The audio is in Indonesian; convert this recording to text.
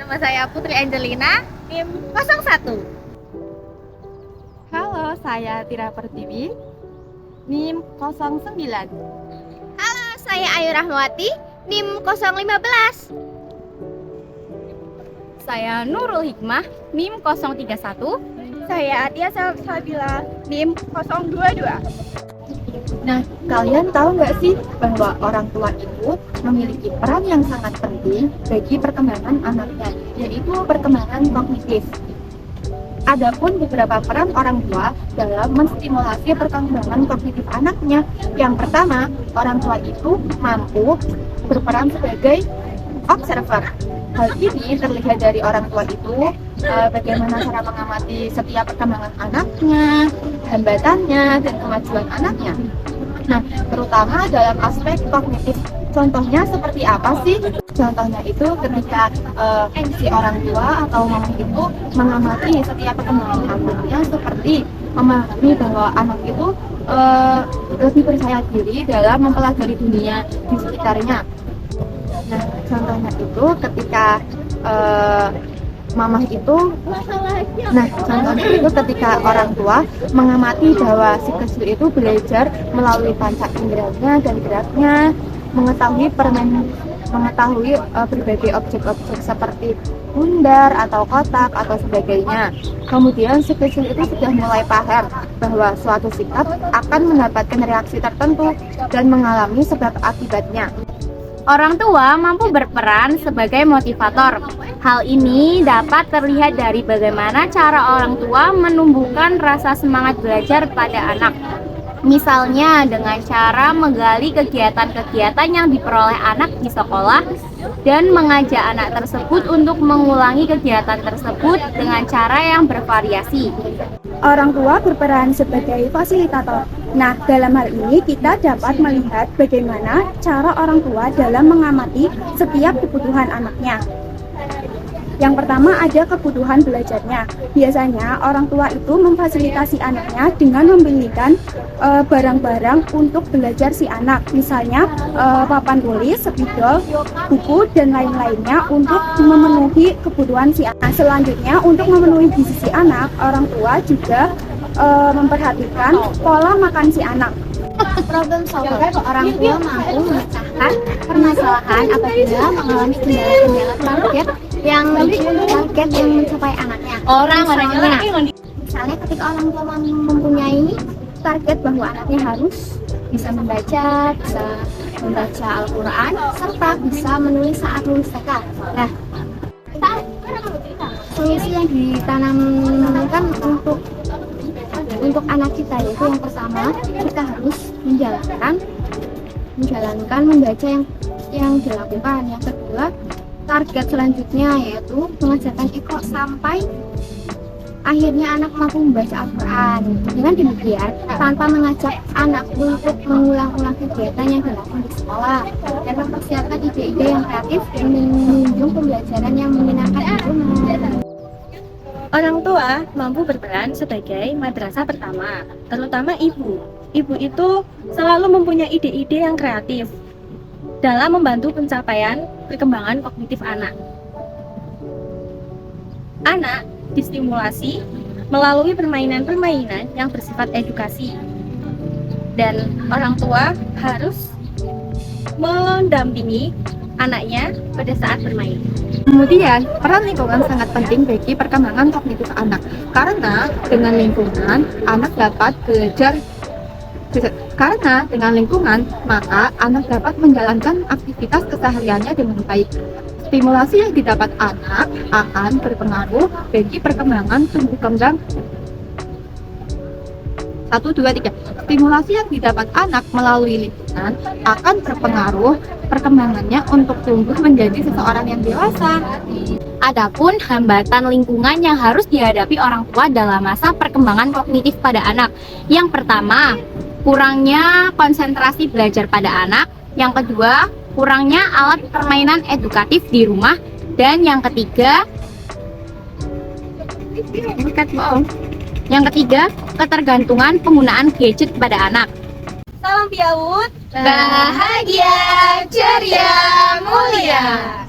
Nama saya Putri Angelina, NIM 01. Halo, saya Tira Pertiwi, NIM 09. Halo, saya Ayu Rahmawati, NIM 015. Saya Nurul Hikmah, NIM 031. Saya Atia Salsabila, NIM 022. Nah, kalian tahu nggak sih bahwa orang tua itu memiliki peran yang sangat penting bagi perkembangan anaknya, yaitu perkembangan kognitif. Adapun beberapa peran orang tua dalam menstimulasi perkembangan kognitif anaknya. Yang pertama, orang tua itu mampu berperan sebagai observer. Hal ini terlihat dari orang tua itu bagaimana cara mengamati setiap perkembangan anaknya, hambatannya, dan kemajuan anaknya. Nah, terutama dalam aspek kognitif. Contohnya seperti apa sih? Contohnya itu ketika si orang tua atau mama itu mengamati setiap perkembangan anaknya, seperti memahami bahwa anak itu lebih percaya diri dalam mempelajari dunia di sekitarnya. Nah, contohnya itu ketika contohnya itu ketika orang tua mengamati bahwa si kecil itu belajar melalui panca inderanya dan geraknya, mengetahui berbagai objek-objek seperti bundar atau kotak atau sebagainya. Kemudian si kecil itu sudah mulai paham bahwa suatu sikap akan mendapatkan reaksi tertentu dan mengalami sebab akibatnya. Orang tua mampu berperan sebagai motivator. Hal ini dapat terlihat dari bagaimana cara orang tua menumbuhkan rasa semangat belajar pada anak. Misalnya dengan cara menggali kegiatan-kegiatan yang diperoleh anak di sekolah dan mengajak anak tersebut untuk mengulangi kegiatan tersebut dengan cara yang bervariasi. Orang tua berperan sebagai fasilitator. Nah, dalam hal ini kita dapat melihat bagaimana cara orang tua dalam mengamati setiap kebutuhan anaknya. Yang pertama ada kebutuhan belajarnya. Biasanya orang tua itu memfasilitasi anaknya dengan membelikan barang-barang untuk belajar si anak. Misalnya papan tulis, spidol, buku, dan lain-lainnya untuk memenuhi kebutuhan si anak. Selanjutnya untuk memenuhi gizi si anak, orang tua juga memperhatikan pola makan si anak. Problem solver, orang tua mampu memecahkan permasalahan apabila mengalami kendala-kendala target yang mencapai anaknya. Misalnya ketika orang tua mempunyai target bahwa anaknya harus bisa membaca Al-Quran, serta bisa menulis saat lulus TK. Nah, solusi yang ditanamkan untuk anak kita yaitu yang pertama, kita harus menjalankan membaca yang dilakukan. Yang kedua, target selanjutnya yaitu mengajarkan Iqra sampai akhirnya anak mampu membaca Al-Quran. Dengan demikian, tanpa mengajak anak untuk mengulang-ulang kegiatan yang dilakukan di sekolah dan mempersiapkan ide-ide yang kreatif dan menunjang pembelajaran yang menyenangkan itu. Orang tua mampu berperan sebagai madrasah pertama, terutama ibu. Ibu itu selalu mempunyai ide-ide yang kreatif dalam membantu pencapaian perkembangan kognitif anak. Anak distimulasi melalui permainan-permainan yang bersifat edukasi, dan orang tua harus mendampingi anaknya pada saat bermain. Kemudian, peran lingkungan sangat penting bagi perkembangan kognitif anak, karena dengan lingkungan anak dapat belajar. Karena dengan lingkungan, maka anak dapat menjalankan aktivitas kesehariannya dengan baik. Stimulasi yang didapat anak akan berpengaruh bagi perkembangan tumbuh kembang. 1, 2, 3. Stimulasi yang didapat anak melalui lingkungan akan berpengaruh perkembangannya untuk tumbuh menjadi seseorang yang dewasa. Adapun hambatan lingkungan yang harus dihadapi orang tua dalam masa perkembangan kognitif pada anak. Yang pertama, kurangnya konsentrasi belajar pada anak. Yang kedua, kurangnya alat permainan edukatif di rumah. Dan yang ketiga, ketergantungan penggunaan gadget pada anak. Salam Piawut, Bahagia, ceria, mulia.